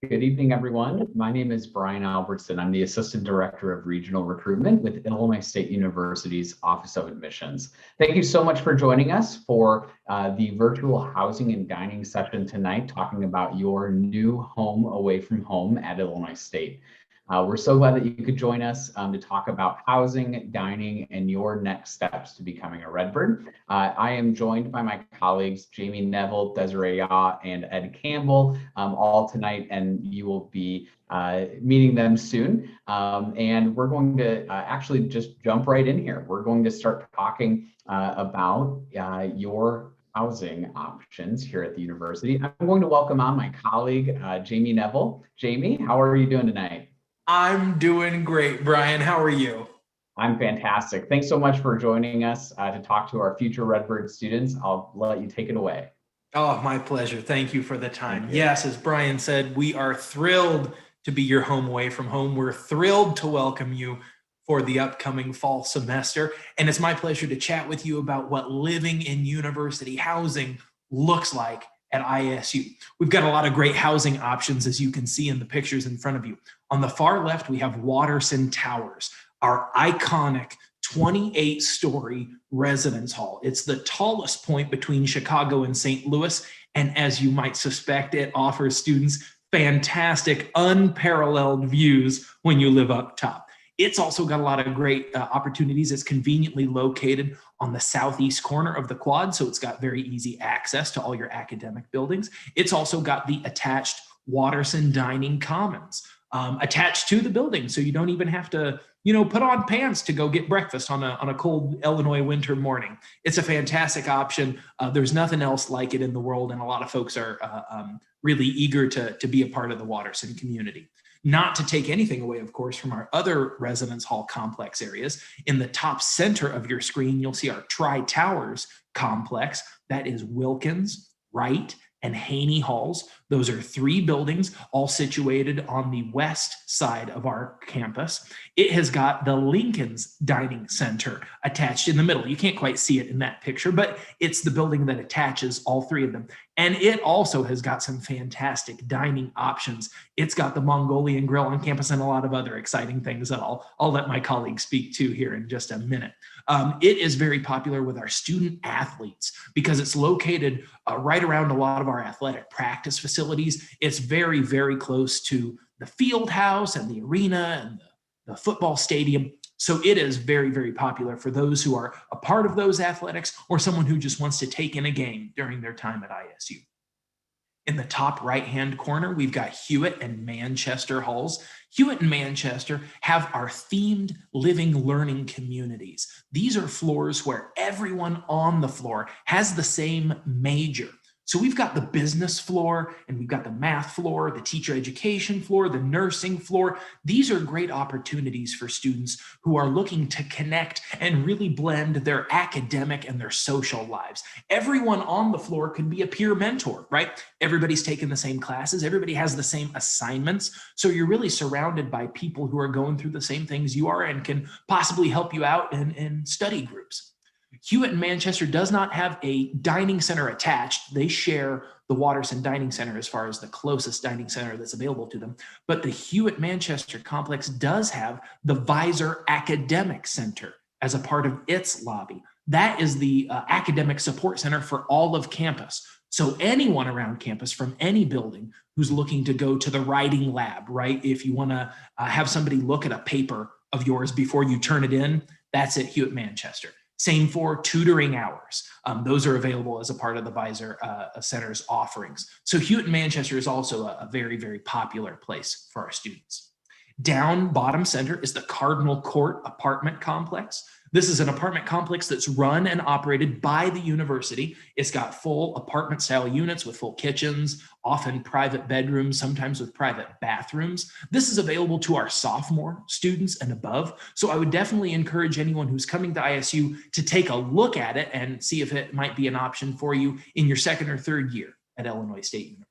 Good evening, everyone. My name is Brian Albertson. I'm the Assistant Director of Regional Recruitment with Illinois State University's Office of Admissions. Thank you so much for joining us for the virtual housing and dining session tonight, talking about your new home away from home at Illinois State. We're so glad that you could join us to talk about housing, dining, and your next steps to becoming a Redbird. I am joined by my colleagues, Jamie Neville, Desiree Yaw, and Ed Campbell, all tonight, and you will be meeting them soon. And we're going to actually just jump right in here. We're going to start talking about your housing options here at the university. I'm going to welcome on my colleague, Jamie Neville. Jamie, how are you doing tonight? I'm doing great, Brian. How are you? I'm fantastic. Thanks so much for joining us to talk to our future Redbird students. I'll let you take it away. Oh, my pleasure. Thank you for the time. Thank you. Yes, as Brian said, we are thrilled to be your home away from home. We're thrilled to welcome you for the upcoming fall semester. And it's my pleasure to chat with you about what living in university housing looks like at ISU. We've got a lot of great housing options, as you can see in the pictures in front of you. On the far left, we have Watterson Towers, our iconic 28-story residence hall. It's the tallest point between Chicago and St. Louis, and as you might suspect, it offers students fantastic, unparalleled views when you live up top. It's also got a lot of great opportunities. It's conveniently located on the southeast corner of the quad, so it's got very easy access to all your academic buildings. It's also got the attached Watterson Dining Commons attached to the building, so you don't even have to, put on pants to go get breakfast on a cold Illinois winter morning. It's a fantastic option. There's nothing else like it in the world, and a lot of folks are really eager to be a part of the Watterson community. Not to take anything away, of course, from our other residence hall complex areas. In the top center of your screen, you'll see our Tri-Towers complex. That is Wilkins, Wright, and Haney Halls. Those are 3 buildings, all situated on the west side of our campus. It has got the Lincoln's Dining Center attached in the middle. You can't quite see it in that picture, but it's the building that attaches all 3 of them. And it also has got some fantastic dining options. It's got the Mongolian Grill on campus and a lot of other exciting things that I'll let my colleagues speak to here in just a minute. It is very popular with our student athletes because it's located right around a lot of our athletic practice facilities. It's very, very close to the field house and the arena and the football stadium. So it is very, very popular for those who are a part of those athletics or someone who just wants to take in a game during their time at ISU. In the top right-hand corner, we've got Hewitt and Manchester halls. Hewitt and Manchester have our themed living learning communities. These are floors where everyone on the floor has the same major. So we've got the business floor, and we've got the math floor, the teacher education floor, the nursing floor. These are great opportunities for students who are looking to connect and really blend their academic and their social lives. Everyone on the floor could be a peer mentor, right? Everybody's taking the same classes. Everybody has the same assignments. So you're really surrounded by people who are going through the same things you are and can possibly help you out in study groups. Hewitt and Manchester does not have a dining center attached. They share the Watterson Dining Center as far as the closest dining center that's available to them. But the Hewitt Manchester complex does have the Visor Academic Center as a part of its lobby. That is the academic support center for all of campus. So anyone around campus from any building who's looking to go to the writing lab, right? If you want to have somebody look at a paper of yours before you turn it in, that's at Hewitt Manchester. Same for tutoring hours. Those are available as a part of the Visor Center's offerings. So Hewitt and Manchester is also a very, very popular place for our students. Down bottom center is the Cardinal Court apartment complex. This is an apartment complex that's run and operated by the university. It's got full apartment style units with full kitchens, often private bedrooms, sometimes with private bathrooms. This is available to our sophomore students and above. So I would definitely encourage anyone who's coming to ISU to take a look at it and see if it might be an option for you in your second or third year at Illinois State University.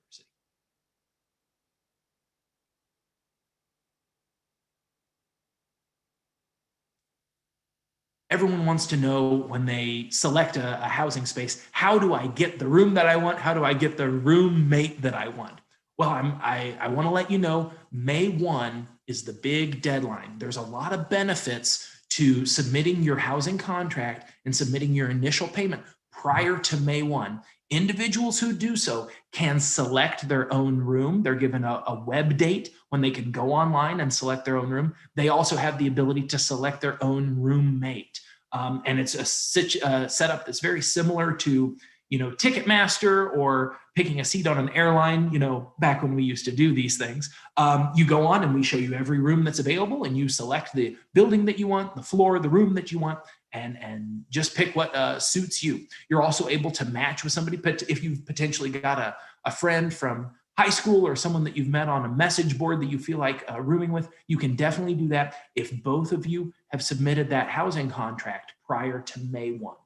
Everyone wants to know when they select a housing space, how do I get the room that I want? How do I get the roommate that I want? Well, I want to let you know, May 1 is the big deadline. There's a lot of benefits to submitting your housing contract and submitting your initial payment prior to May 1. Individuals who do so can select their own room. They're given a web date when they can go online and select their own room. They also have the ability to select their own roommate. And it's a setup that's very similar to, Ticketmaster or picking a seat on an airline, back when we used to do these things. You go on and we show you every room that's available, and you select the building that you want, the floor, the room that you want, and just pick what suits you. You're also able to match with somebody, but if you've potentially got a friend from high school or someone that you've met on a message board that you feel like rooming with, you can definitely do that if both of you have submitted that housing contract prior to May 1.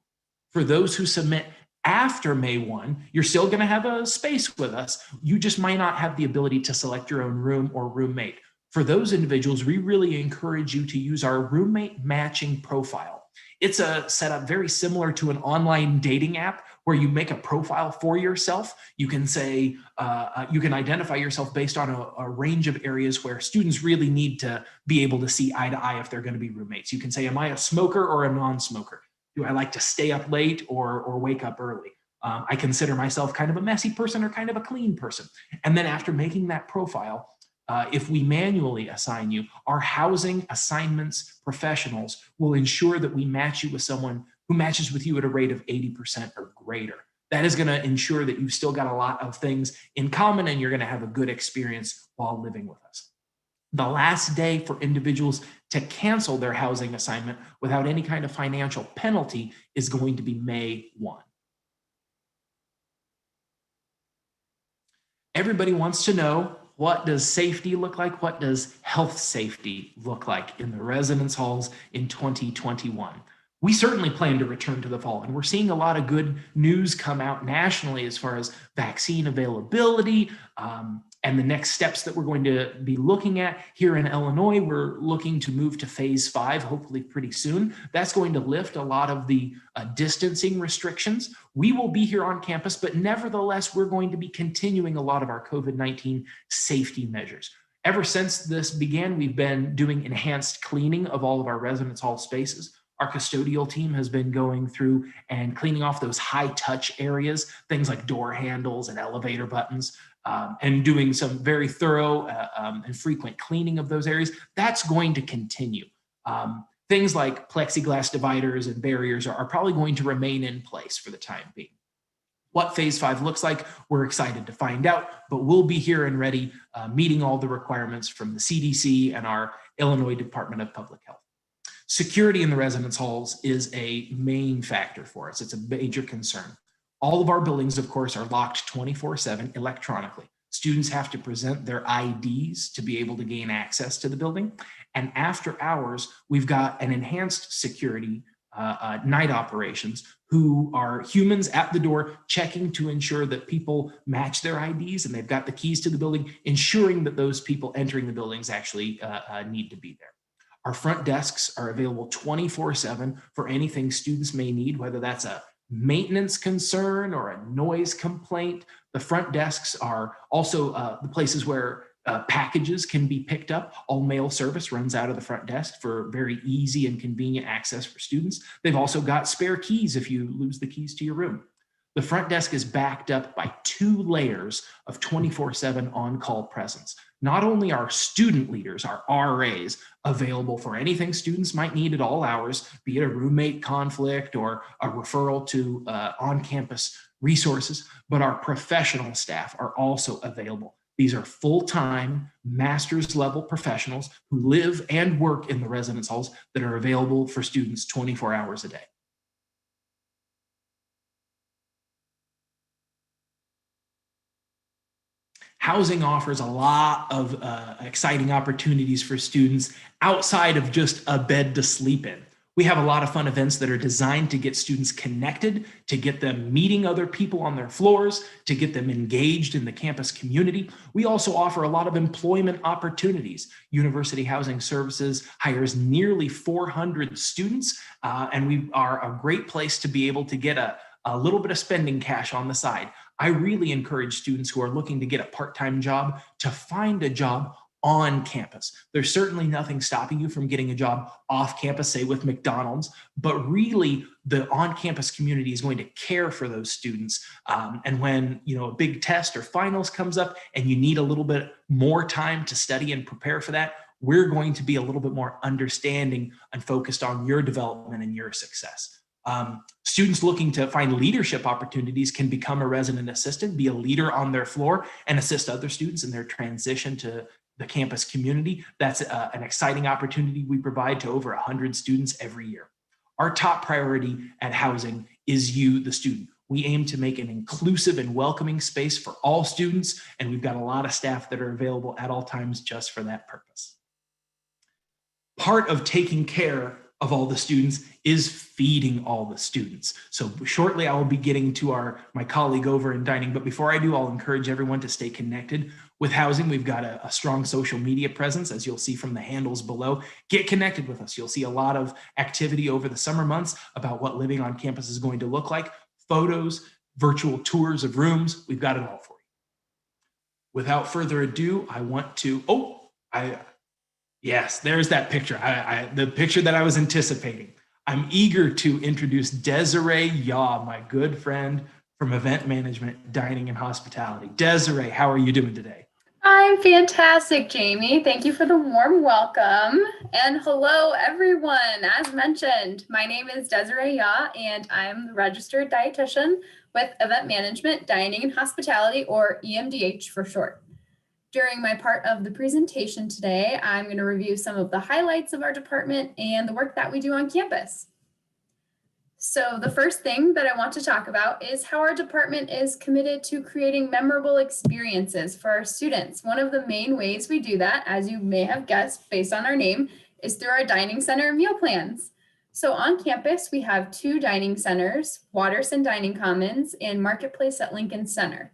For those who submit after May 1, you're still going to have a space with us. You just might not have the ability to select your own room or roommate. For those individuals, we really encourage you to use our roommate matching profile. It's a setup very similar to an online dating app where you make a profile for yourself. You can say, you can identify yourself based on a range of areas where students really need to be able to see eye to eye if they're going to be roommates. You can say, am I a smoker or a non-smoker? Do I like to stay up late or wake up early? I consider myself kind of a messy person or kind of a clean person. And then after making that profile, if we manually assign you, our housing assignments professionals will ensure that we match you with someone who matches with you at a rate of 80% or greater. That is going to ensure that you've still got a lot of things in common and you're going to have a good experience while living with us. The last day for individuals to cancel their housing assignment without any kind of financial penalty is going to be May 1. Everybody wants to know, what does safety look like? What does health safety look like in the residence halls in 2021? We certainly plan to return to the fall, and we're seeing a lot of good news come out nationally as far as vaccine availability, and the next steps that we're going to be looking at. Here in Illinois, we're looking to move to phase 5, hopefully pretty soon. That's going to lift a lot of the distancing restrictions. We will be here on campus, but nevertheless, we're going to be continuing a lot of our COVID-19 safety measures. Ever since this began, we've been doing enhanced cleaning of all of our residence hall spaces. Our custodial team has been going through and cleaning off those high touch areas, things like door handles and elevator buttons, and doing some very thorough and frequent cleaning of those areas. That's going to continue. Things like plexiglass dividers and barriers are probably going to remain in place for the time being. What phase 5 looks like, we're excited to find out, but we'll be here and ready, meeting all the requirements from the CDC and our Illinois Department of Public Health. Security in the residence halls is a main factor for us. It's a major concern. All of our buildings, of course, are locked 24/7 electronically. Students have to present their IDs to be able to gain access to the building. And after hours, we've got an enhanced security night operations who are humans at the door checking to ensure that people match their IDs and they've got the keys to the building, ensuring that those people entering the buildings actually need to be there. Our front desks are available 24/7 for anything students may need, whether that's a maintenance concern or a noise complaint. The front desks are also the places where packages can be picked up. All mail service runs out of the front desk for very easy and convenient access for students. They've also got spare keys if you lose the keys to your room. The front desk is backed up by 2 layers of 24/7 on-call presence. Not only are student leaders, our RAs, available for anything students might need at all hours, be it a roommate conflict or a referral to on-campus resources, but our professional staff are also available. These are full-time master's level professionals who live and work in the residence halls that are available for students 24 hours a day. Housing offers a lot of exciting opportunities for students outside of just a bed to sleep in. We have a lot of fun events that are designed to get students connected, to get them meeting other people on their floors, to get them engaged in the campus community. We also offer a lot of employment opportunities. University Housing Services hires nearly 400 students, and we are a great place to be able to get a little bit of spending cash on the side. I really encourage students who are looking to get a part-time job to find a job on campus. There's certainly nothing stopping you from getting a job off campus, say with McDonald's, but really the on-campus community is going to care for those students. And when a big test or finals comes up and you need a little bit more time to study and prepare for that, we're going to be a little bit more understanding and focused on your development and your success. Students looking to find leadership opportunities can become a resident assistant, be a leader on their floor, and assist other students in their transition to the campus community. That's an exciting opportunity we provide to over 100 students every year. Our top priority at housing is you, the student. We aim to make an inclusive and welcoming space for all students, and we've got a lot of staff that are available at all times just for that purpose. Part of taking care of all the students is feeding all the students. So shortly I will be getting to my colleague over in dining, but before I do, I'll encourage everyone to stay connected with housing. We've got a strong social media presence, as you'll see from the handles below. Get connected with us. You'll see a lot of activity over the summer months about what living on campus is going to look like. Photos, virtual tours of rooms, we've got it all for you. Without further ado, I want to, yes, there's that picture. The picture that I was anticipating. I'm eager to introduce Desiree Yaw, my good friend from Event Management, Dining, and Hospitality. Desiree, how are you doing today? I'm fantastic, Jamie. Thank you for the warm welcome. And hello, everyone. As mentioned, my name is Desiree Yaw, and I'm the registered dietitian with Event Management, Dining, and Hospitality, or EMDH for short. During my part of the presentation today, I'm going to review some of the highlights of our department and the work that we do on campus. So the first thing that I want to talk about is how our department is committed to creating memorable experiences for our students. One of the main ways we do that, as you may have guessed based on our name, is through our dining center meal plans. So on campus, we have 2 dining centers, Watterson Dining Commons and Marketplace at Lincoln Center.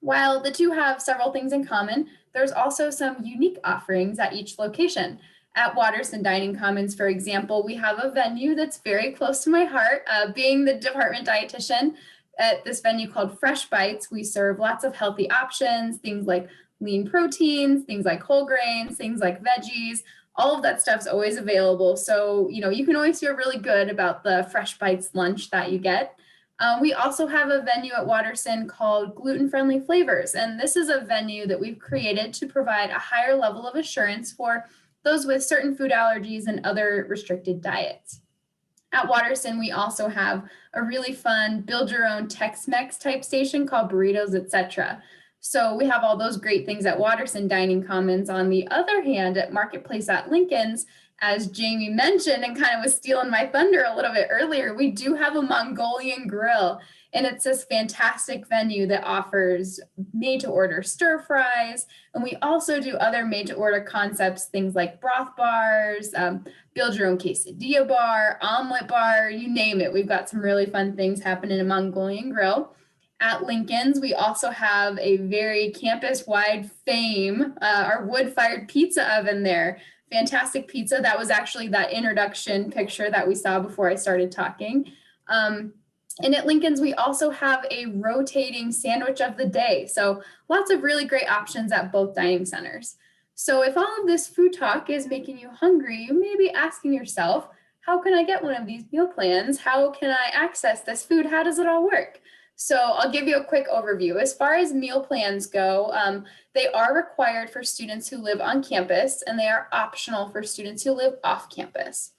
While the 2 have several things in common, there's also some unique offerings at each location. At Watterson Dining Commons, for example, we have a venue that's very close to my heart. Being the department dietitian at this venue called Fresh Bites, we serve lots of healthy options, things like lean proteins, things like whole grains, things like veggies. All of that stuff's always available. So, you can always feel really good about the Fresh Bites lunch that you get. We also have a venue at Watterson called Gluten-Friendly Flavors, and this is a venue that we've created to provide a higher level of assurance for those with certain food allergies and other restricted diets. At Watterson, we also have a really fun build your own Tex-Mex type station called Burritos, etc. So we have all those great things at Watterson Dining Commons. On the other hand, at Marketplace at Lincoln's, as Jamie mentioned and kind of was stealing my thunder a little bit earlier, we do have a Mongolian grill, and it's this fantastic venue that offers made-to-order stir fries, and we also do other made-to-order concepts, things like broth bars, build your own quesadilla bar, omelet bar, you name it. We've got some really fun things happening in a Mongolian grill. At Lincoln's, we also have a very campus-wide fame, our wood-fired pizza oven there. Fantastic pizza. That was actually that introduction picture that we saw before I started talking. And at Lincoln's, we also have a rotating sandwich of the day. So lots of really great options at both dining centers. So if all of this food talk is making you hungry, you may be asking yourself, how can I get one of these meal plans? How can I access this food? How does it all work? So I'll give you a quick overview. As far as meal plans go, they are required for students who live on campus, and they are optional for students who live off campus.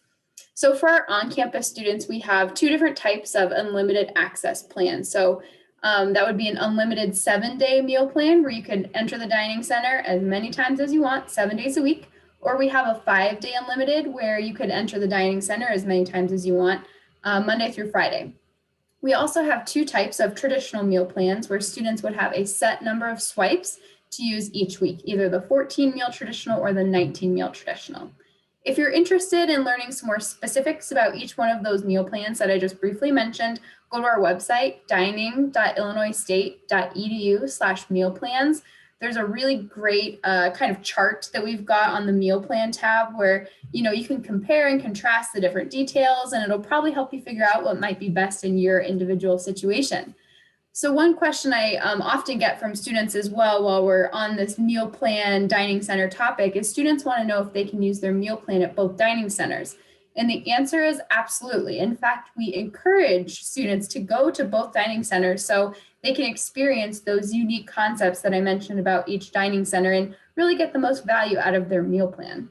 So for our on-campus students, we have 2 different types of unlimited access plans. So that would be an unlimited 7-day meal plan where you can enter the dining center as many times as you want, 7 days a week. Or we have a 5-day unlimited where you could enter the dining center as many times as you want, Monday through Friday. We also have 2 types of traditional meal plans where students would have a set number of swipes to use each week, either the 14 meal traditional or the 19 meal traditional. If you're interested in learning some more specifics about each one of those meal plans that I just briefly mentioned, go to our website, dining.illinoisstate.edu/meal plans. There's a really great kind of chart that we've got on the meal plan tab where, you can compare and contrast the different details, and it'll probably help you figure out what might be best in your individual situation. So one question I often get from students as well while we're on this meal plan dining center topic is students want to know if they can use their meal plan at both dining centers. And the answer is absolutely. In fact, we encourage students to go to both dining centers so they can experience those unique concepts that I mentioned about each dining center and really get the most value out of their meal plan.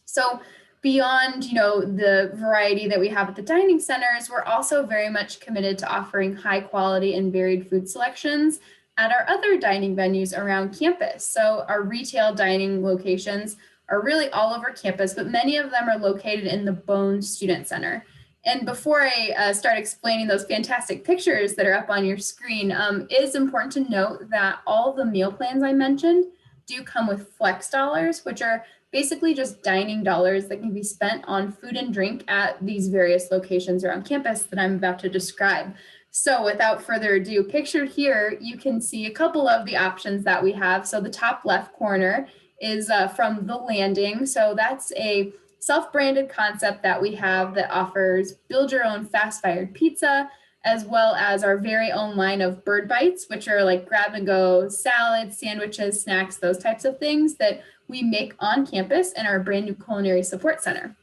So beyond, the variety that we have at the dining centers, we're also very much committed to offering high quality and varied food selections at our other dining venues around campus. So our retail dining locations are really all over campus, but many of them are located in the Bone Student Center. And before I start explaining those fantastic pictures that are up on your screen, it is important to note that all the meal plans I mentioned do come with flex dollars, which are basically just dining dollars that can be spent on food and drink at these various locations around campus that I'm about to describe. So without further ado, pictured here, you can see a couple of the options that we have. So the top left corner is from The Landing. So that's a self-branded concept that we have that offers build your own fast-fired pizza, as well as our very own line of bird bites, which are like grab and go salads, sandwiches, snacks, those types of things that we make on campus in our brand new culinary support center.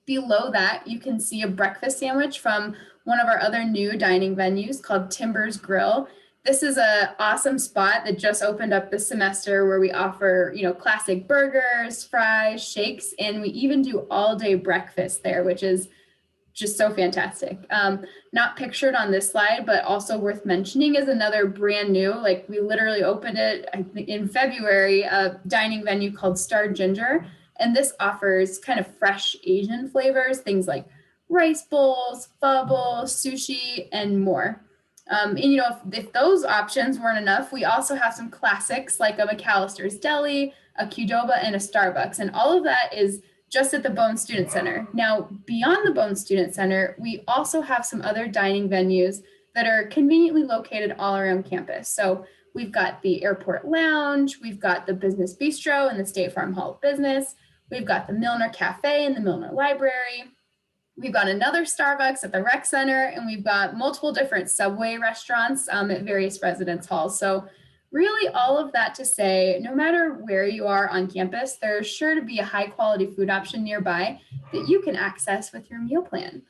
Below that, you can see a breakfast sandwich from one of our other new dining venues called Timbers Grill. This is an awesome spot that just opened up this semester where we offer, classic burgers, fries, shakes, and we even do all day breakfast there, which is just so fantastic. Not pictured on this slide, but also worth mentioning is another brand new, we literally opened it in February, a dining venue called Star Ginger. And this offers kind of fresh Asian flavors, things like rice bowls, pho bowls, sushi, and more. And if those options weren't enough, we also have some classics like a McAllister's Deli, a Qdoba, and a Starbucks. And all of that is just at the Bone Student Center. Now, beyond the Bone Student Center, we also have some other dining venues that are conveniently located all around campus. So we've got the Airport Lounge, we've got the Business Bistro and the State Farm Hall of Business, we've got the Milner Cafe and the Milner Library, we've got another Starbucks at the Rec Center, and we've got multiple different Subway restaurants at various residence halls. So really all of that to say, no matter where you are on campus, there's sure to be a high quality food option nearby that you can access with your meal plan.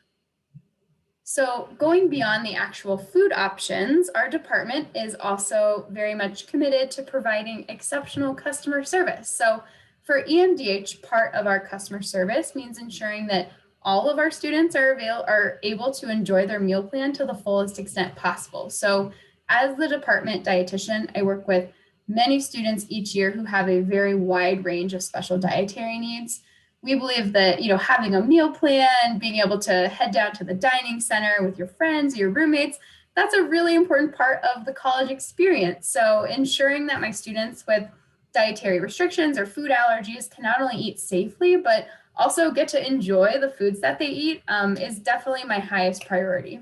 So going beyond the actual food options, our department is also very much committed to providing exceptional customer service. So for EMDH, part of our customer service means ensuring that all of our students are able to enjoy their meal plan to the fullest extent possible. So as the department dietitian, I work with many students each year who have a very wide range of special dietary needs. We believe that, having a meal plan, being able to head down to the dining center with your friends, your roommates, that's a really important part of the college experience. So ensuring that my students with dietary restrictions or food allergies can not only eat safely, but also get to enjoy the foods that they eat is definitely my highest priority.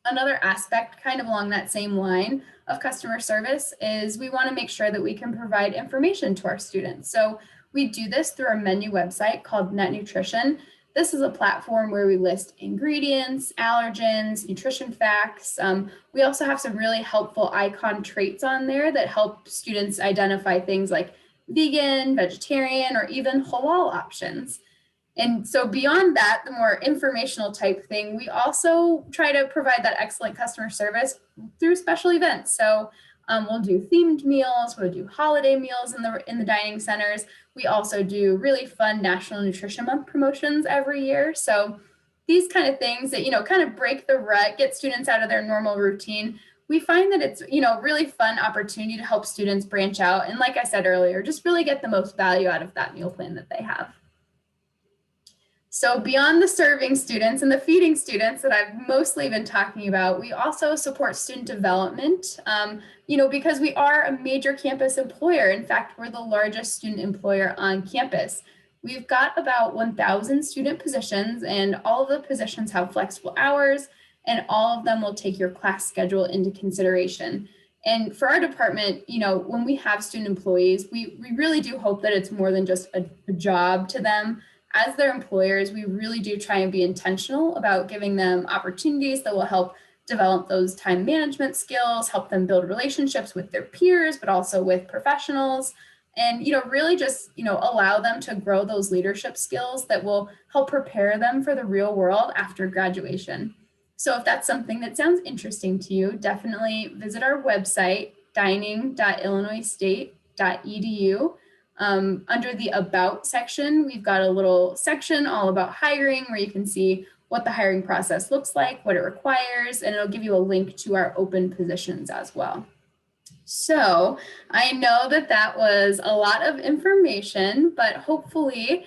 Another aspect kind of along that same line of customer service is we want to make sure that we can provide information to our students. So we do this through our menu website called Net Nutrition. This is a platform where we list ingredients, allergens, nutrition facts. We also have some really helpful icon traits on there that help students identify things like vegan, vegetarian, or even halal options. And so beyond that, the more informational type thing, we also try to provide that excellent customer service through special events. So we'll do themed meals, we'll do holiday meals in the dining centers. We also do really fun National Nutrition Month promotions every year. So these kind of things that, kind of break the rut, get students out of their normal routine. We find that it's, really fun opportunity to help students branch out. And like I said earlier, just really get the most value out of that meal plan that they have. So beyond the serving students and the feeding students that I've mostly been talking about, we also support student development, because we are a major campus employer. In fact, we're the largest student employer on campus. We've got about 1,000 student positions, and all of the positions have flexible hours, and all of them will take your class schedule into consideration. And for our department, when we have student employees, we really do hope that it's more than just a job to them. As their employers, we really do try and be intentional about giving them opportunities that will help develop those time management skills, help them build relationships with their peers, but also with professionals. And, really just, allow them to grow those leadership skills that will help prepare them for the real world after graduation. So if that's something that sounds interesting to you, definitely visit our website, dining.illinoisstate.edu. Under the About section, we've got a little section all about hiring where you can see what the hiring process looks like, what it requires, and it'll give you a link to our open positions as well. So I know that was a lot of information, but hopefully,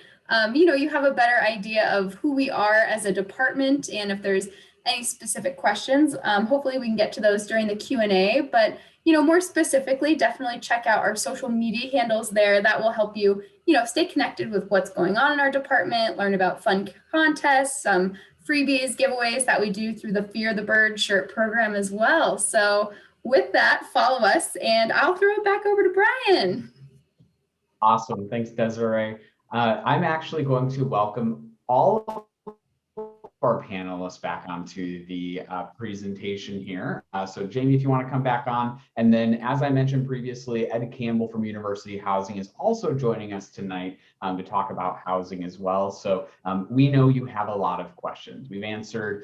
you have a better idea of who we are as a department, and if there's any specific questions, hopefully we can get to those during the Q&A. But more specifically, definitely check out our social media handles there. That will help you, stay connected with what's going on in our department, learn about fun contests, some freebies, giveaways that we do through the Fear the Bird shirt program as well. So with that, follow us, and I'll throw it back over to Brian. Awesome. Thanks, Desiree. I'm actually going to welcome all of our panelists back onto the presentation here. So Jamie, if you want to come back on, and then as I mentioned previously, Ed Campbell from University Housing is also joining us tonight to talk about housing as well. So we know you have a lot of questions. We've answered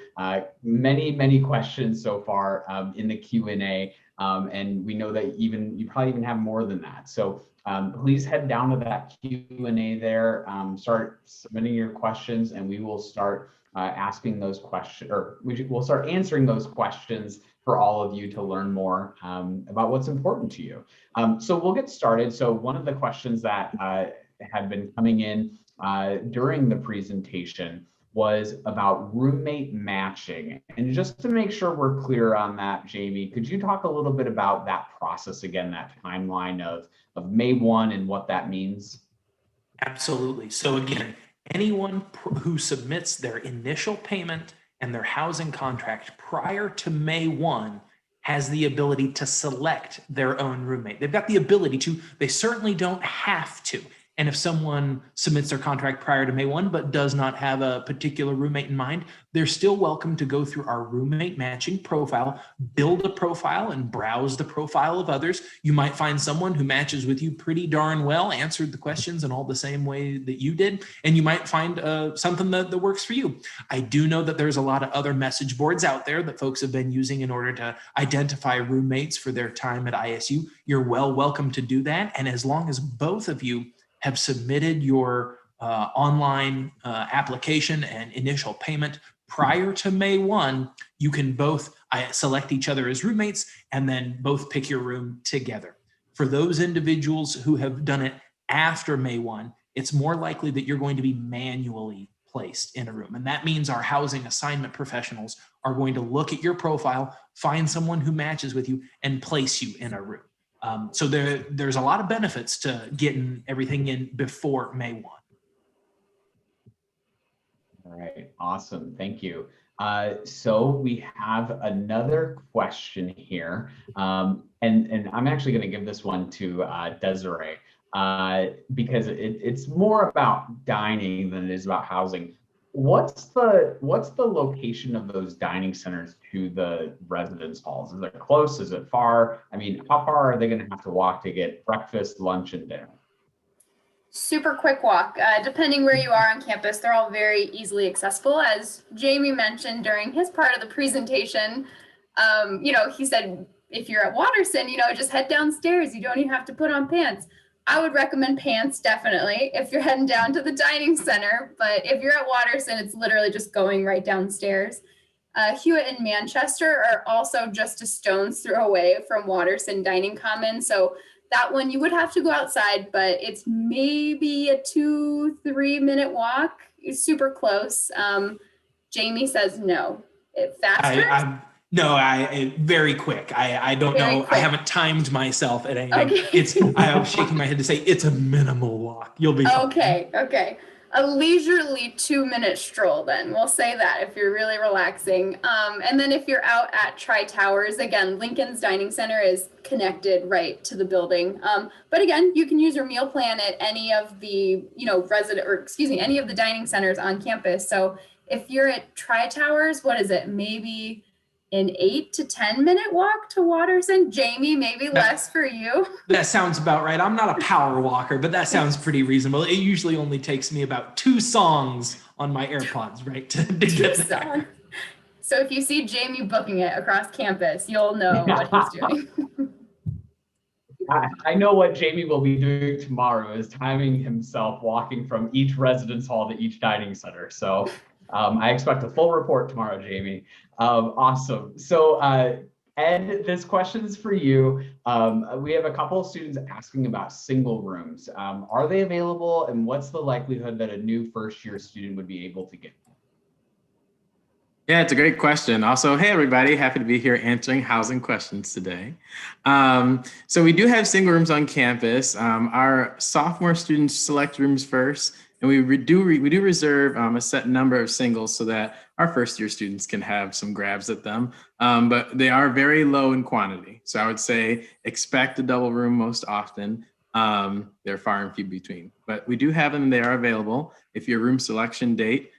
many questions so far in the Q&A, and we know that you probably even have more than that. So please head down to that Q&A there, start submitting your questions, and we will start asking those questions, or we'll start answering those questions for all of you to learn more about what's important to you. So we'll get started. So one of the questions that had been coming in during the presentation was about roommate matching. And just to make sure we're clear on that, Jamie, could you talk a little bit about that process again, that timeline of May 1 and what that means? Absolutely. So again, anyone who submits their initial payment and their housing contract prior to May 1 has the ability to select their own roommate. They've got the ability to, they certainly don't have to. And if someone submits their contract prior to May 1 but does not have a particular roommate in mind, they're still welcome to go through our roommate matching profile, build a profile, and browse the profile of others. You might find someone who matches with you pretty darn well, answered the questions in all the same way that you did, and you might find something that works for you. I do know that there's a lot of other message boards out there that folks have been using in order to identify roommates for their time at ISU. You're welcome to do that. And as long as both of you have submitted your online application and initial payment prior to May 1, you can both select each other as roommates and then both pick your room together. For those individuals who have done it after May 1, it's more likely that you're going to be manually placed in a room. And that means our housing assignment professionals are going to look at your profile, find someone who matches with you, and place you in a room. So there's a lot of benefits to getting everything in before May 1. All right, awesome, thank you. So we have another question here, and I'm actually going to give this one to Desiree because it's more about dining than it is about housing. What's the location of those dining centers to the residence halls? Is it close? Is it far? I mean, how far are they going to have to walk to get breakfast, lunch, and dinner? Super quick walk. Depending where you are on campus, they're all very easily accessible. As Jamie mentioned during his part of the presentation, he said, if you're at Watterson, just head downstairs. You don't even have to put on pants. I would recommend pants, definitely, if you're heading down to the dining center. But if you're at Watterson, it's literally just going right downstairs. Hewitt and Manchester are also just a stone's throw away from Watterson Dining Common. So that one you would have to go outside, but it's maybe a 2-3 minute walk. It's super close. Jamie says no. Faster? No, very quick. I don't know. Quick. I haven't timed myself at anything. Okay. I'm shaking my head to say it's a minimal walk. You'll be fine. Okay. A leisurely 2-minute stroll then. We'll say that if you're really relaxing. And then if you're out at Tri-Towers, again, Lincoln's Dining Center is connected right to the building. But again, you can use your meal plan at any of the, any of the dining centers on campus. So if you're at Tri-Towers, what is it? Maybe an 8 to 10-minute walk to Watterson. Jamie, maybe less for you. That sounds about right. I'm not a power walker, but that sounds pretty reasonable. It usually only takes me about 2 songs on my AirPods, right, to get there. So if you see Jamie booking it across campus, you'll know what he's doing. I know what Jamie will be doing tomorrow is timing himself walking from each residence hall to each dining center. So I expect a full report tomorrow, Jamie. Awesome. So Ed, this question is for you. We have a couple of students asking about single rooms. Are they available, and what's the likelihood that a new first-year student would be able to get them? Yeah, it's a great question. Also, hey, everybody, happy to be here answering housing questions today. So we do have single rooms on campus. Our sophomore students select rooms first, and we do reserve a set number of singles so that our first year students can have some grabs at them, but they are very low in quantity. So I would say expect a double room most often. They're far and few between, but we do have them. They are available. If your room selection date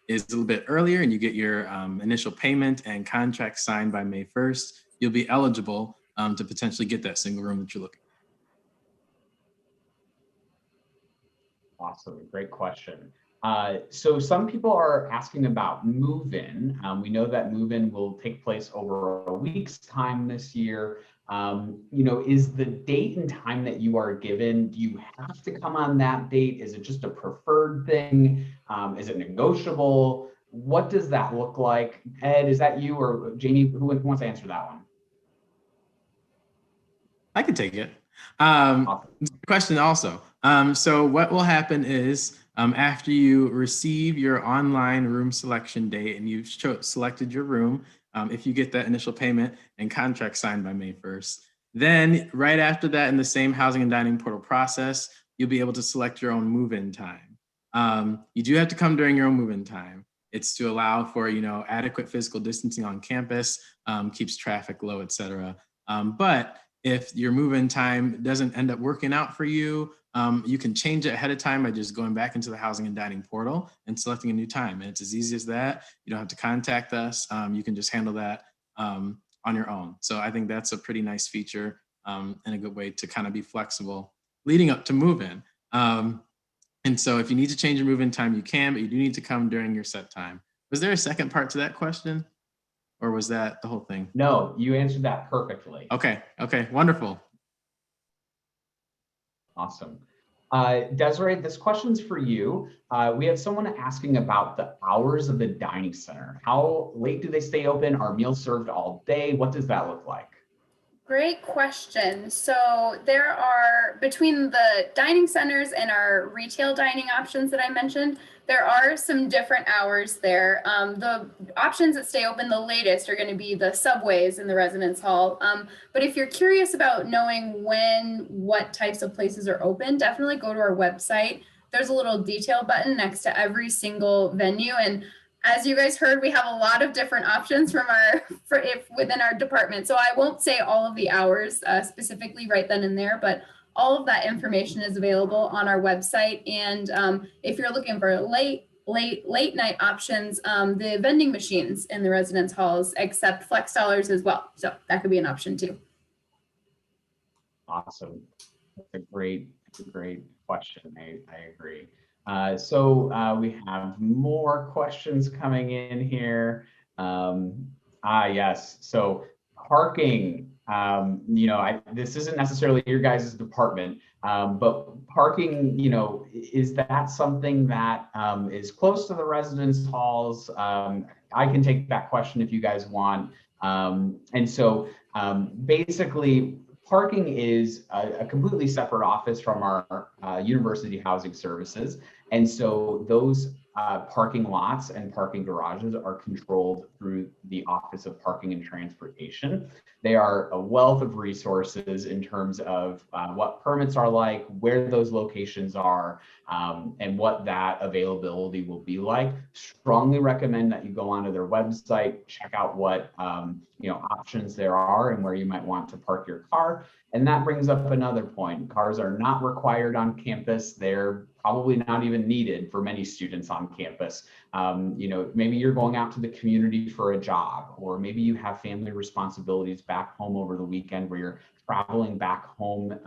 is a little bit earlier and you get your initial payment and contract signed by May 1st, you'll be eligible to potentially get that single room that you're looking for. Awesome, great question. So some people are asking about move-in. We know that move-in will take place over a week's time this year. Is the date and time that you are given, do you have to come on that date? Is it just a preferred thing? Is it negotiable? What does that look like? Ed, is that you or Jamie? Who wants to answer that one? I can take it. Awesome. Question also. So what will happen is after you receive your online room selection date and you've selected your room, if you get that initial payment and contract signed by May 1st, then right after that in the same housing and dining portal process, you'll be able to select your own move-in time. You do have to come during your own move-in time. It's to allow for, adequate physical distancing on campus, keeps traffic low, et cetera. But if your move-in time doesn't end up working out for you, you can change it ahead of time by just going back into the housing and dining portal and selecting a new time. And it's as easy as that. You don't have to contact us. You can just handle that on your own. So I think that's a pretty nice feature and a good way to kind of be flexible leading up to move-in. And so if you need to change your move-in time, you can, but you do need to come during your set time. Was there a second part to that question? Or was that the whole thing? No, you answered that perfectly. Okay, wonderful. Awesome. Desiree, this question's for you. We have someone asking about the hours of the dining center. How late do they stay open? Are meals served all day? What does that look like? Great question. So there are, between the dining centers and our retail dining options that I mentioned, there are some different hours there. The options that stay open the latest are going to be the Subways in the residence hall. But if you're curious about knowing what types of places are open, definitely go to our website. There's a little detail button next to every single venue. And as you guys heard, we have a lot of different options within our department. So I won't say all of the hours specifically right then and there, but all of that information is available on our website. And if you're looking for late night options, the vending machines in the residence halls accept flex dollars as well. So that could be an option too. Awesome. That's a great question. I agree. So we have more questions coming in here. Yes. So parking, this isn't necessarily your guys' department, but parking, is that something that is close to the residence halls? I can take that question if you guys want. And so basically, parking is a completely separate office from our university housing services. And so those parking lots and parking garages are controlled through the Office of Parking and Transportation. They are a wealth of resources in terms of what permits are like, where those locations are, and what that availability will be like. Strongly recommend that you go onto their website, check out what options there are and where you might want to park your car. And that brings up another point. Cars are not required on campus. They're probably not even needed for many students on campus. Maybe you're going out to the community for a job, or maybe you have family responsibilities back home over the weekend where you're traveling back home,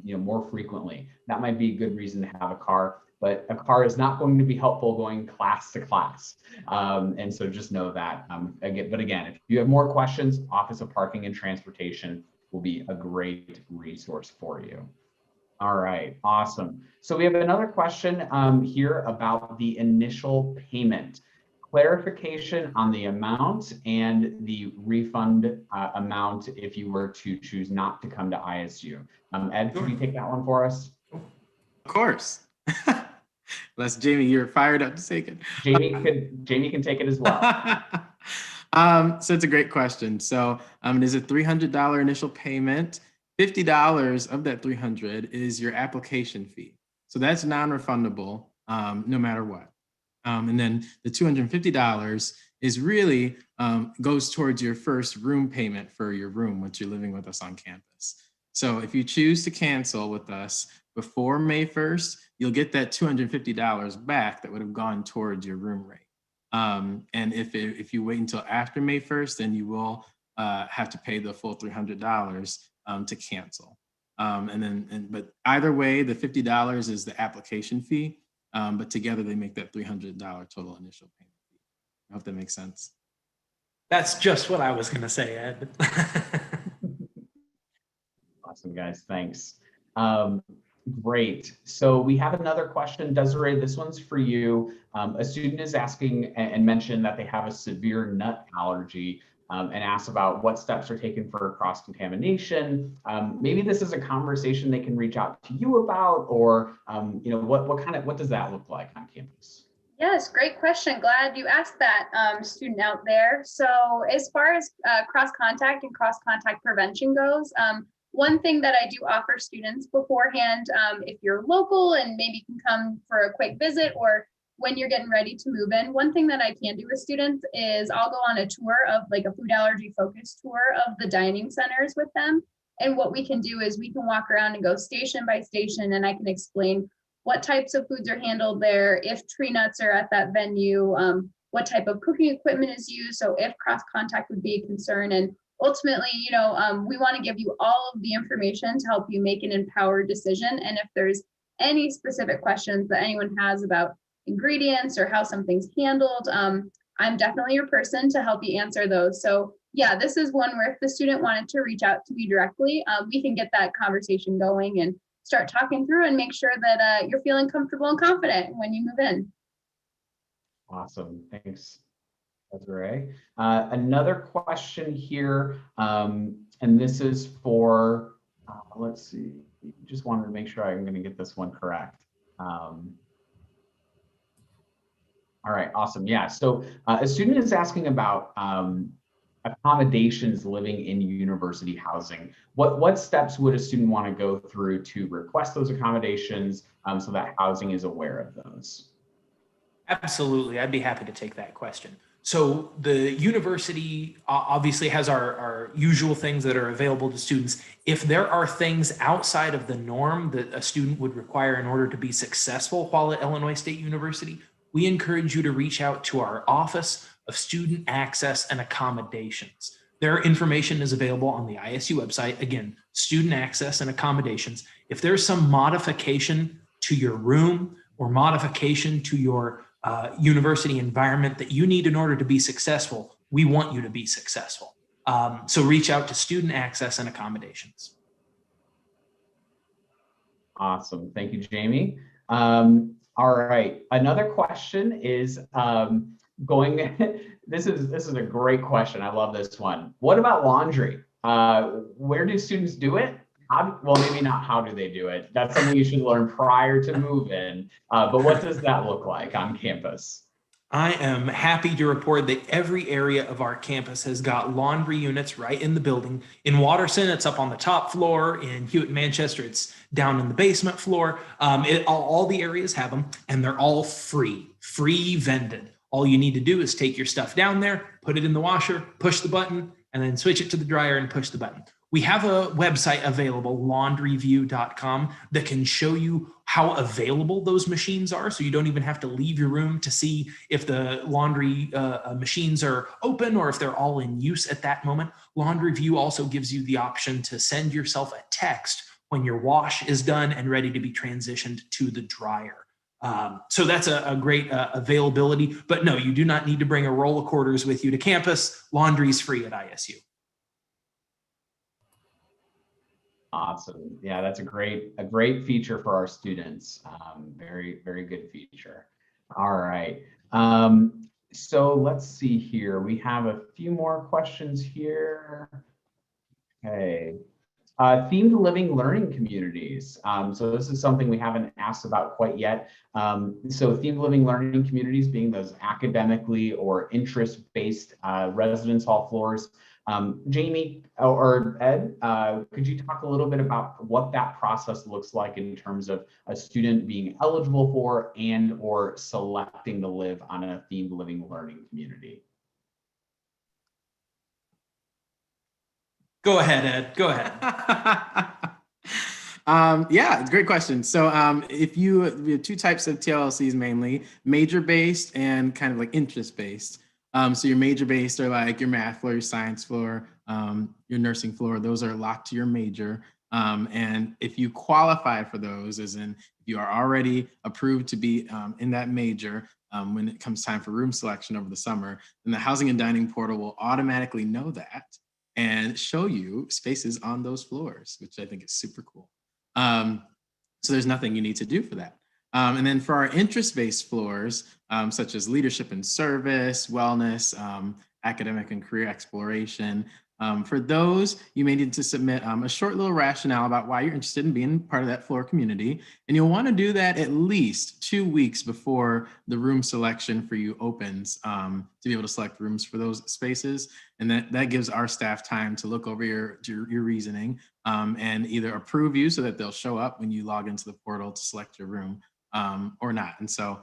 more frequently. That might be a good reason to have a car, but a car is not going to be helpful going class to class. And so just know that. Again, if you have more questions, Office of Parking and Transportation will be a great resource for you. All right, awesome. So we have another question here about the initial payment. Clarification on the amount and the refund amount if you were to choose not to come to ISU. Ed, can you take that one for us? Of course. Unless Jamie, you're fired up to take it. Jamie can take it as well. So it's a great question. So it is a $300 initial payment. $50 of that $300 is your application fee. So that's non-refundable no matter what. And then the $250 is really goes towards your first room payment for your room once you're living with us on campus. So if you choose to cancel with us before May 1st, you'll get that $250 back that would have gone towards your room rate. And if you wait until after May 1st, then you will have to pay the full $300 to cancel. But either way, the $50 is the application fee, but together they make that $300 total initial payment fee. I hope that makes sense. That's just what I was going to say, Ed. Awesome, guys. Thanks. Great. So we have another question. Desiree, this one's for you. A student is asking and mentioned that they have a severe nut allergy and asks about what steps are taken for cross-contamination. Maybe this is a conversation they can reach out to you about, or what does that look like on campus? Yes, great question. Glad you asked that, student out there. So as far as cross-contact and cross-contact prevention goes, one thing that I do offer students beforehand, if you're local and maybe can come for a quick visit, or when you're getting ready to move in, one thing that I can do with students is I'll go on a tour of like a food allergy focus tour of the dining centers with them. And what we can do is we can walk around and go station by station, and I can explain what types of foods are handled there, if tree nuts are at that venue, what type of cooking equipment is used, so if cross-contact would be a concern. And ultimately, we want to give you all of the information to help you make an empowered decision. And if there's any specific questions that anyone has about ingredients or how something's handled, I'm definitely your person to help you answer those. So yeah, this is one where if the student wanted to reach out to me directly, we can get that conversation going and start talking through and make sure that you're feeling comfortable and confident when you move in. Awesome, thanks, Desiree. Another question here, and this is for, let's see, just wanted to make sure I'm going to get this one correct. All right, awesome. Yeah, so a student is asking about accommodations living in university housing. What steps would a student want to go through to request those accommodations so that housing is aware of those? Absolutely, I'd be happy to take that question. So the university obviously has our usual things that are available to students. If there are things outside of the norm that a student would require in order to be successful while at Illinois State University, we encourage you to reach out to our Office of Student Access and Accommodations. Their information is available on the ISU website. Again, Student Access and Accommodations. If there's some modification to your room or modification to your university environment that you need in order to be successful, we want you to be successful. So reach out to Student Access and Accommodations. Awesome. Thank you, Jamie. All right. Another question is this is a great question. I love this one. What about laundry? Where do students do it? Well, maybe not how do they do it. That's something you should learn prior to move in. But what does that look like on campus? I am happy to report that every area of our campus has got laundry units right in the building. In Watterson, it's up on the top floor. In Hewitt-Manchester, it's down in the basement floor. All the areas have them, and they're all free vended. All you need to do is take your stuff down there, put it in the washer, push the button, and then switch it to the dryer and push the button. We have a website available, laundryview.com, that can show you how available those machines are. So you don't even have to leave your room to see if the laundry machines are open or if they're all in use at that moment. Laundry View also gives you the option to send yourself a text when your wash is done and ready to be transitioned to the dryer. So that's a great availability. But no, you do not need to bring a roll of quarters with you to campus. Laundry's free at ISU. Awesome. Yeah, that's a great feature for our students. Very, very good feature. All right. So let's see here. We have a few more questions here. Okay. Themed living learning communities. So this is something we haven't asked about quite yet. So themed living learning communities being those academically or interest-based residence hall floors. Jamie or Ed, could you talk a little bit about what that process looks like in terms of a student being eligible for and or selecting to live on a themed living learning community? Go ahead, Ed. Go ahead. Yeah, it's a great question. So if we have two types of TLCs mainly, major-based and kind of like interest-based. So your major-based are like your math floor, your science floor, your nursing floor. Those are locked to your major. And if you qualify for those, as in if you are already approved to be in that major, when it comes time for room selection over the summer, then the housing and dining portal will automatically know that and show you spaces on those floors, which I think is super cool. So there's nothing you need to do for that. And then for our interest-based floors, such as leadership and service, wellness, academic and career exploration, for those, you may need to submit a short little rationale about why you're interested in being part of that floor community. And you'll want to do that at least 2 weeks before the room selection for you opens to be able to select rooms for those spaces. And that gives our staff time to look over your reasoning and either approve you so that they'll show up when you log into the portal to select your room or not. And so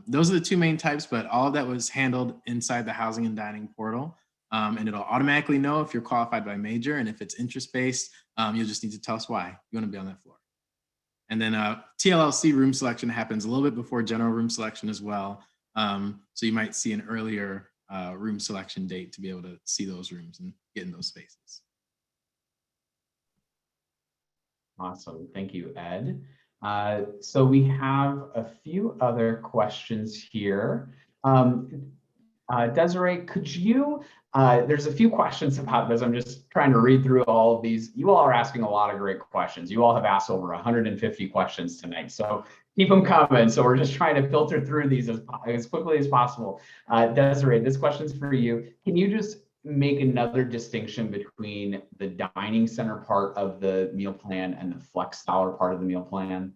those are the two main types, but all of that was handled inside the housing and dining portal. And it'll automatically know if you're qualified by major, and if it's interest-based, you'll just need to tell us why you want to be on that floor. And then TLLC room selection happens a little bit before general room selection as well. So you might see an earlier room selection date to be able to see those rooms and get in those spaces. Awesome, thank you, Ed. So we have a few other questions here. Desiree, could you, there's a few questions about this. I'm just trying to read through all of these. You all are asking a lot of great questions. You all have asked over 150 questions tonight, so keep them coming. So we're just trying to filter through these as quickly as possible. Desiree, this question's for you. Can you just make another distinction between the dining center part of the meal plan and the flex dollar part of the meal plan?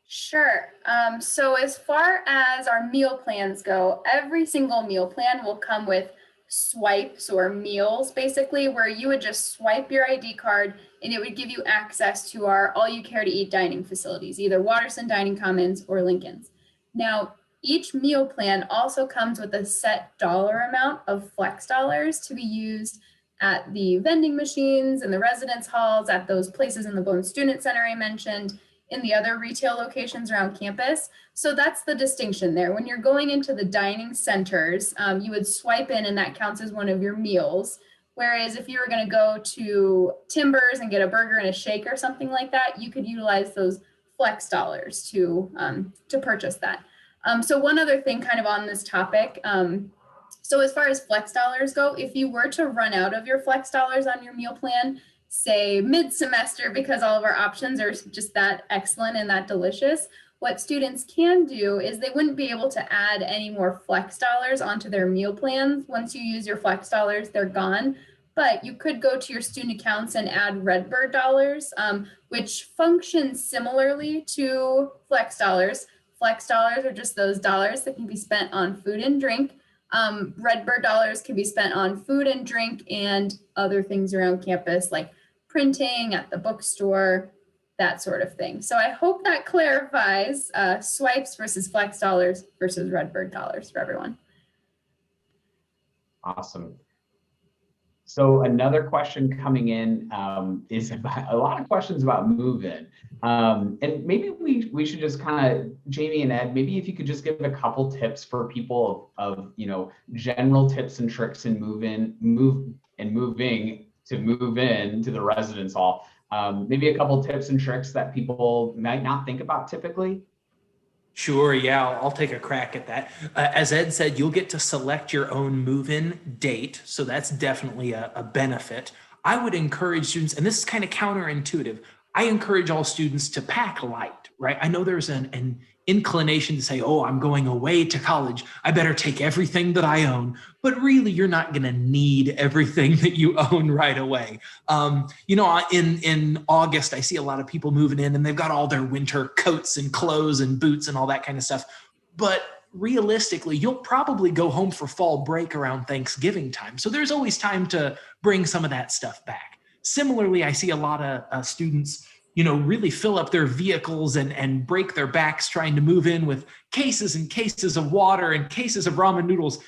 Sure. So as far as our meal plans go, every single meal plan will come with swipes or meals, basically, where you would just swipe your ID card and it would give you access to our all you care to eat dining facilities, either Watterson Dining Commons or Lincoln's. Now, each meal plan also comes with a set dollar amount of flex dollars to be used at the vending machines and the residence halls, at those places in the Bone Student Center I mentioned, in the other retail locations around campus. So that's the distinction there. When you're going into the dining centers, you would swipe in and that counts as one of your meals. Whereas if you were gonna go to Timbers and get a burger and a shake or something like that, you could utilize those flex dollars to purchase that. So one other thing kind of on this topic, so as far as flex dollars go, if you were to run out of your flex dollars on your meal plan, say mid-semester, because all of our options are just that excellent and that delicious, what students can do is they wouldn't be able to add any more flex dollars onto their meal plans. Once you use your flex dollars, they're gone. But you could go to your student accounts and add Redbird dollars, which functions similarly to flex dollars. Flex dollars are just those dollars that can be spent on food and drink. Redbird dollars can be spent on food and drink and other things around campus, like printing at the bookstore, that sort of thing. So I hope that clarifies swipes versus flex dollars versus Redbird dollars for everyone. Awesome. So another question coming in is about a lot of questions about move-in. And maybe we should just kind of, Jamie and Ed, maybe if you could just give a couple tips for people of general tips and tricks in moving to move in to the residence hall. Maybe a couple tips and tricks that people might not think about typically. Sure, yeah, I'll take a crack at that. As Ed said, you'll get to select your own move-in date, so that's definitely a benefit. I would encourage students, and this is kind of counterintuitive, I encourage all students to pack light, right? I know there's an inclination to say, oh, I'm going away to college, I better take everything that I own. But really, you're not going to need everything that you own right away. In August, I see a lot of people moving in and they've got all their winter coats and clothes and boots and all that kind of stuff. But realistically, you'll probably go home for fall break around Thanksgiving time. So there's always time to bring some of that stuff back. Similarly, I see a lot of students really fill up their vehicles and break their backs trying to move in with cases and cases of water and cases of ramen noodles,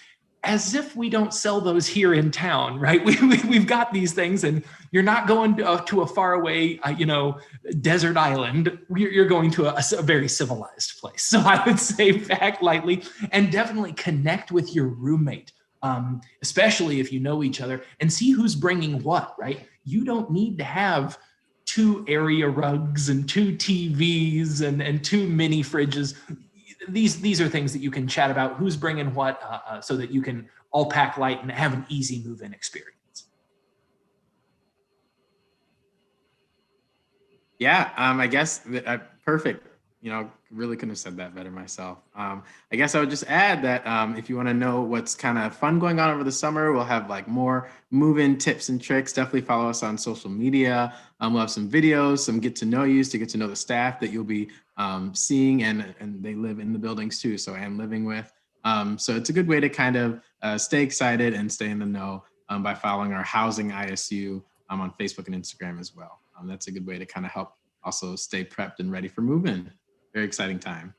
as if we don't sell those here in town, right? We've got these things, and you're not going to a faraway, desert island. You're going to a very civilized place. So I would say pack lightly and definitely connect with your roommate, especially if you know each other, and see who's bringing what, right? You don't need to have 2 area rugs and 2 TVs and 2 mini fridges. These are things that you can chat about, who's bringing what, so that you can all pack light and have an easy move-in experience. Yeah, I guess perfect. Really couldn't have said that better myself. I guess I would just add that if you want to know what's kind of fun going on over the summer, we'll have like more move-in tips and tricks. Definitely follow us on social media. We'll have some videos, some get to know yous to get to know the staff that you'll be seeing, and they live in the buildings too, so and living with. So it's a good way to kind of stay excited and stay in the know by following our Housing ISU on Facebook and Instagram as well. That's a good way to kind of help also stay prepped and ready for move-in. Very exciting time.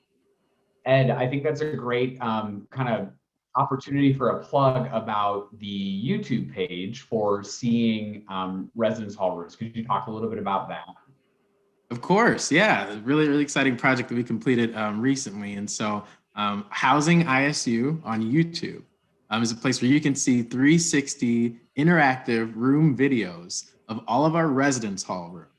Ed, I think that's a great kind of opportunity for a plug about the YouTube page for seeing residence hall rooms. Could you talk a little bit about that? Of course, yeah. Really, really exciting project that we completed recently. And so Housing ISU on YouTube is a place where you can see 360 interactive room videos of all of our residence hall rooms.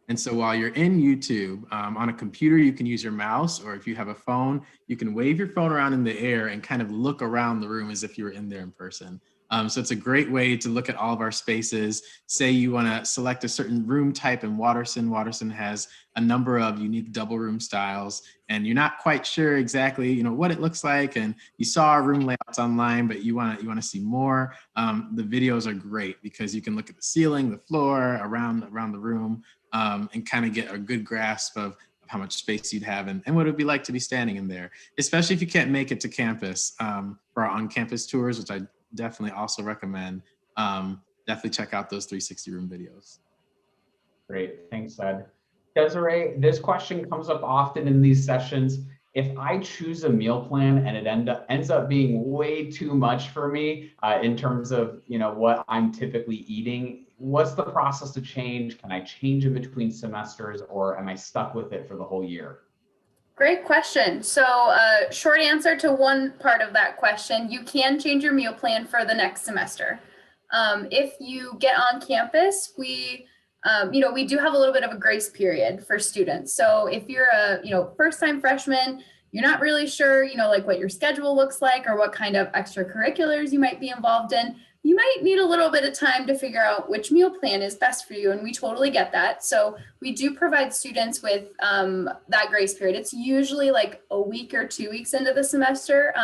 And so while you're in YouTube, on a computer, you can use your mouse, or if you have a phone, you can wave your phone around in the air and kind of look around the room as if you were in there in person. So it's a great way to look at all of our spaces. Say you want to select a certain room type in Watterson. Watterson has a number of unique double room styles, and you're not quite sure exactly, what it looks like. And you saw our room layouts online, but you want to see more. The videos are great because you can look at the ceiling, the floor, around the room, and kind of get a good grasp of how much space you'd have and what it would be like to be standing in there, especially if you can't make it to campus for our on-campus tours, which I definitely also recommend. Definitely check out those 360 room videos. Great, thanks, Ed. Desiree, this question comes up often in these sessions. If I choose a meal plan and it ends up being way too much for me in terms of what I'm typically eating, what's the process to change? Can I change in between semesters, or am I stuck with it for the whole year? Great question. So short answer to one part of that question, you can change your meal plan for the next semester. If you get on campus, we do have a little bit of a grace period for students. So if you're a, first-time freshman, you're not really sure, like what your schedule looks like or what kind of extracurriculars you might be involved in, you might need a little bit of time to figure out which meal plan is best for you. And we totally get that. So we do provide students with that grace period. It's usually like a week or 2 weeks into the semester,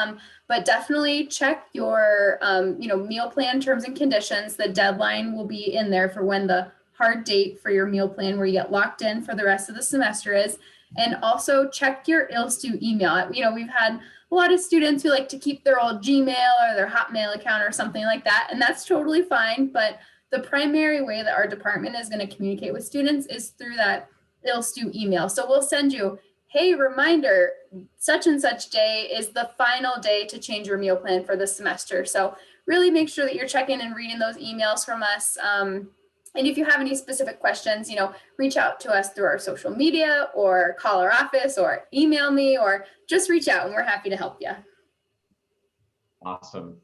but definitely check your, meal plan terms and conditions. The deadline will be in there for when the hard date for your meal plan where you get locked in for the rest of the semester is. And also check your ILSTU email. We've had a lot of students who like to keep their old Gmail or their Hotmail account or something like that, and that's totally fine. But the primary way that our department is going to communicate with students is through that ILSTU email. So we'll send you, hey, reminder, such and such day is the final day to change your meal plan for the semester. So really make sure that you're checking and reading those emails from us. And if you have any specific questions, reach out to us through our social media or call our office or email me or just reach out and we're happy to help you. Awesome.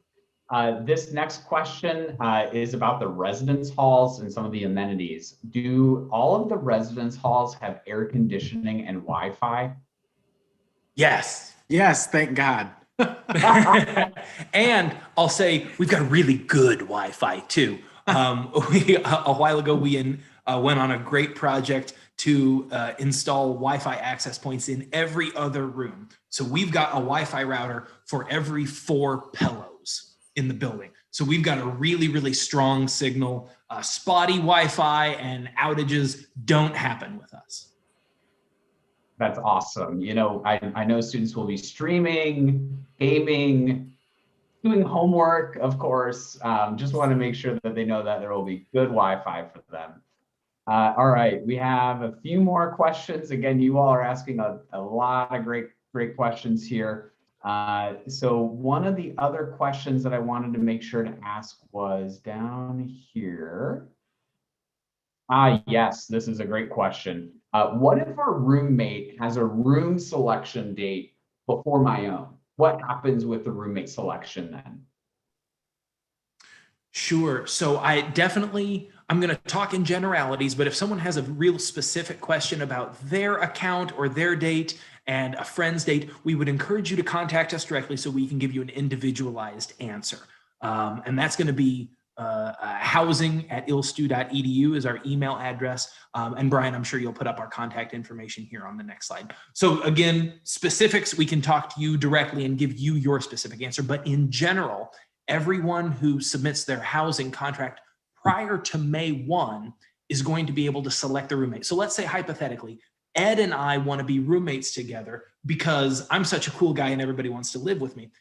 This next question is about the residence halls and some of the amenities. Do all of the residence halls have air conditioning and Wi-Fi? Yes. Yes, thank God. And I'll say we've got really good Wi-Fi too. A while ago, we went on a great project to install Wi-Fi access points in every other room. So we've got a Wi-Fi router for every 4 pillows in the building. So we've got a really, really strong signal. Spotty Wi-Fi and outages don't happen with us. That's awesome. I know students will be streaming, gaming, doing homework, of course. Just want to make sure that they know that there will be good Wi-Fi for them. All right, we have a few more questions. Again, you all are asking a lot of great questions here. So one of the other questions that I wanted to make sure to ask was down here. Yes, this is a great question. What if a roommate has a room selection date before my own? What happens with the roommate selection then? Sure. So I'm going to talk in generalities, but if someone has a real specific question about their account or their date and a friend's date, we would encourage you to contact us directly so we can give you an individualized answer. And that's going to be housing@ilstu.edu is our email address. And Brian, I'm sure you'll put up our contact information here on the next slide. So again, specifics, we can talk to you directly and give you your specific answer. But in general, everyone who submits their housing contract prior to May 1 is going to be able to select the roommate. So let's say hypothetically, Ed and I want to be roommates together because I'm such a cool guy and everybody wants to live with me.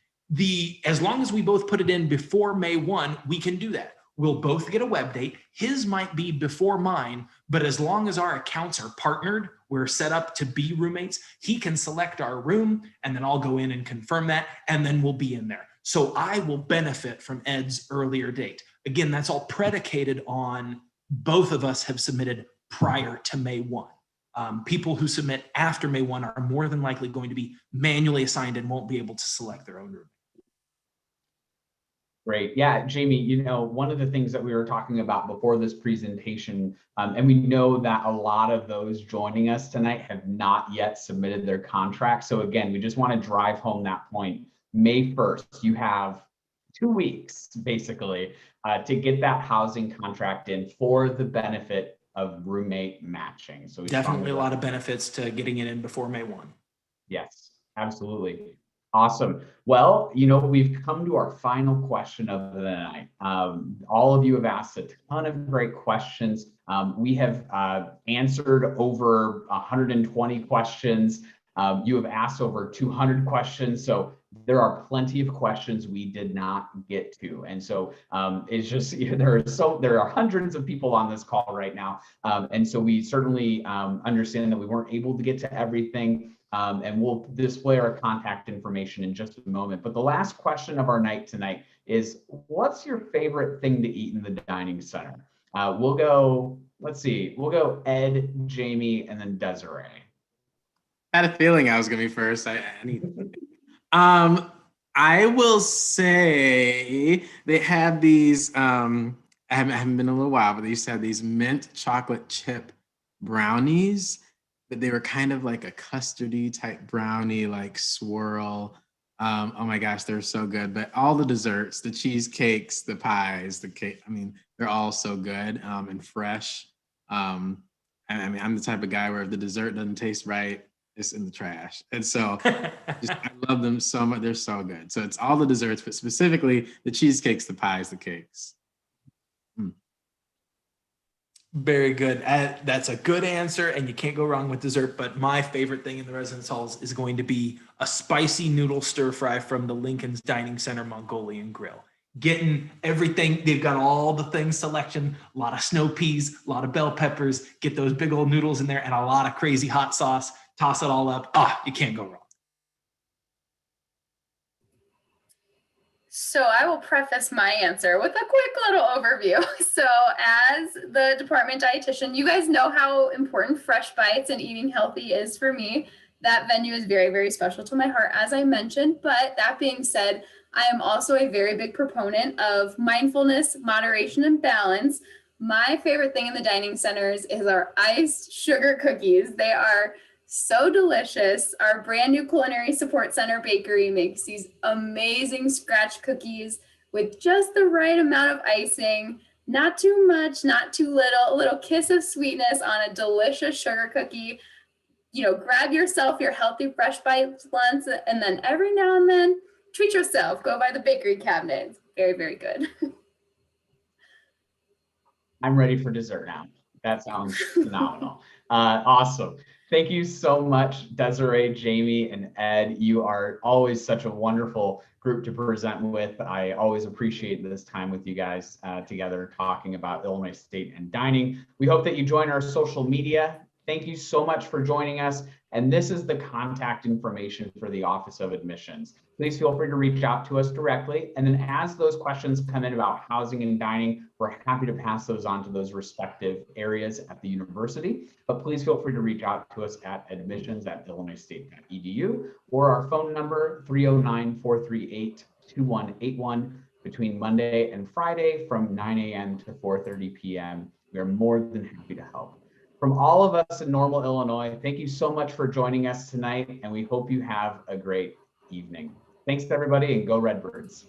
As long as we both put it in before May 1, we can do that. We'll both get a web date. His might be before mine, but as long as our accounts are partnered, we're set up to be roommates, he can select our room and then I'll go in and confirm that and then we'll be in there. So I will benefit from Ed's earlier date. Again, that's all predicated on both of us have submitted prior to May 1. People who submit after May 1 are more than likely going to be manually assigned and won't be able to select their own room. Great. Yeah, Jamie, one of the things that we were talking about before this presentation, and we know that a lot of those joining us tonight have not yet submitted their contract. So again, we just want to drive home that point. May 1st, you have 2 weeks basically to get that housing contract in for the benefit of roommate matching. So definitely a lot of benefits to getting it in before May 1. Yes, absolutely. Awesome. Well, we've come to our final question of the night. All of you have asked a ton of great questions. We have answered over 120 questions. You have asked over 200 questions. So there are plenty of questions we did not get to. And so it's just, there are hundreds of people on this call right now. And so we certainly understand that we weren't able to get to everything. And we'll display our contact information in just a moment. But the last question of our night tonight is, what's your favorite thing to eat in the dining center? We'll go Ed, Jamie, and then Desiree. I had a feeling I was going to be first. I will say they have these, I haven't been in a little while, but they used to have these mint chocolate chip brownies. But they were kind of like a custardy type brownie, like swirl. Oh my gosh, they're so good. But all the desserts, the cheesecakes, the pies, the cake, they're all so good and fresh. I'm the type of guy where if the dessert doesn't taste right, it's in the trash. And so I love them so much. They're so good. So it's all the desserts, but specifically the cheesecakes, the pies, the cakes. Very good. That's a good answer, and you can't go wrong with dessert. But my favorite thing in the residence halls is going to be a spicy noodle stir fry from the Lincoln's Dining Center Mongolian Grill. Getting everything, they've got all the things selection, a lot of snow peas, a lot of bell peppers, get those big old noodles in there, and a lot of crazy hot sauce. Toss it all up. You can't go wrong. So I will preface my answer with a quick little overview. So as the department dietitian, you guys know how important Fresh Bites and eating healthy is for me. That venue is very, very special to my heart, as I mentioned. But that being said, I am also a very big proponent of mindfulness, moderation, and balance. My favorite thing in the dining centers is our iced sugar cookies. They are so delicious. Our brand new Culinary Support Center bakery makes these amazing scratch cookies with just the right amount of icing, not too much, not too little, a little kiss of sweetness on a delicious sugar cookie. You know, grab yourself your healthy Fresh Bites lunch, and then every now and then treat yourself. Go by the bakery cabinet. It's very, very good. I'm ready for dessert now. That sounds phenomenal. Awesome. Thank you so much, Desiree, Jamie, and Ed. You are always such a wonderful group to present with. I always appreciate this time with you guys together talking about Illinois State and dining. We hope that you join our social media. Thank you so much for joining us. And this is the contact information for the Office of Admissions. Please feel free to reach out to us directly. And then as those questions come in about housing and dining, we're happy to pass those on to those respective areas at the university. But please feel free to reach out to us at admissions@illinoisstate.edu or our phone number 309-438-2181 between Monday and Friday from 9 a.m. to 4:30 p.m. We are more than happy to help. From all of us in Normal, Illinois, thank you so much for joining us tonight, and we hope you have a great evening. Thanks to everybody, and go Redbirds.